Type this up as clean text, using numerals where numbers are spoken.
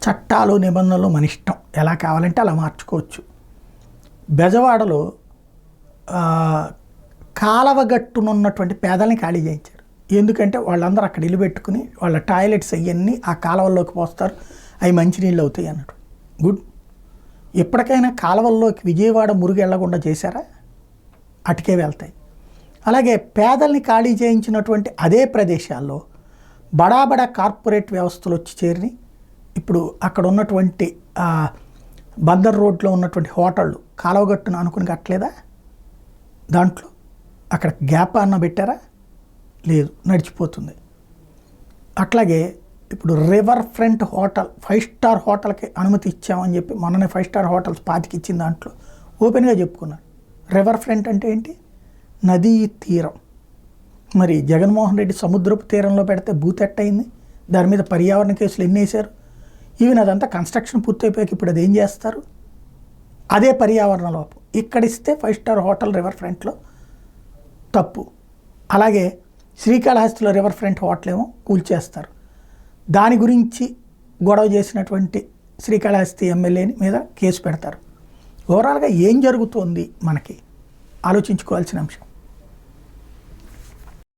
చట్టాలు నిబంధనలు మన ఇష్టం, ఎలా కావాలంటే అలా మార్చుకోవచ్చు. బెజవాడలో కాలవగట్టునున్నటువంటి పేదల్ని ఖాళీ చేయించారు. ఎందుకంటే వాళ్ళందరూ అక్కడ ఇల్లు పెట్టుకుని వాళ్ళ టాయిలెట్స్ అవన్నీ ఆ కాలువల్లోకి పోస్తారు, అవి మంచినీళ్ళు అవుతాయి అన్నట్టు. గుడ్. ఎప్పటికైనా కాలువల్లోకి విజయవాడ మురుగు వెళ్లకుండా చేశారా? అటుకే వెళ్తాయి. అలాగే పేదల్ని ఖాళీ చేయించినటువంటి అదే ప్రదేశాల్లో బడా కార్పొరేట్ వ్యవస్థలు వచ్చి చేరి ఇప్పుడు అక్కడ ఉన్నటువంటి బందర్ రోడ్లో ఉన్నటువంటి హోటళ్ళు కాలువగట్టును అనుకుని కట్టలేదా? దాంట్లో అక్కడ గ్యాప్ అన్న పెట్టారా? లేదు, నడిచిపోతుంది. అట్లాగే ఇప్పుడు రివర్ ఫ్రంట్ హోటల్ 5 స్టార్ హోటల్కి అనుమతి ఇచ్చామని చెప్పి మొన్ననే 5 స్టార్ హోటల్స్ 25 ఇచ్చిన దాంట్లో ఓపెన్గా చెప్పుకున్నారు. రివర్ ఫ్రంట్ అంటే ఏంటి? నదీ తీరం. మరి జగన్మోహన్ రెడ్డి సముద్రపు తీరంలో పెడితే బూతెట్టయింది. దాని మీద పర్యావరణ కేసులు ఎన్ని వేశారు? ఈవెన్ అదంతా కన్స్ట్రక్షన్ పూర్తయిపోయాక ఇప్పుడు అది ఏం చేస్తారు? అదే పర్యావరణ లోపం. ఇక్కడిస్తే 5 స్టార్ హోటల్ రివర్ ఫ్రంట్లో తప్పు. అలాగే శ్రీకాళహస్తిలో రివర్ ఫ్రంట్ హోటల్ ఏమో కూల్చేస్తారు. దాని గురించి గొడవ చేసినటువంటి శ్రీకాళహస్తి ఎమ్మెల్యేని మీద కేసు పెడతారు. ఓవరాల్గా ఏం జరుగుతోంది మనకి ఆలోచించుకోవాల్సిన అంశం.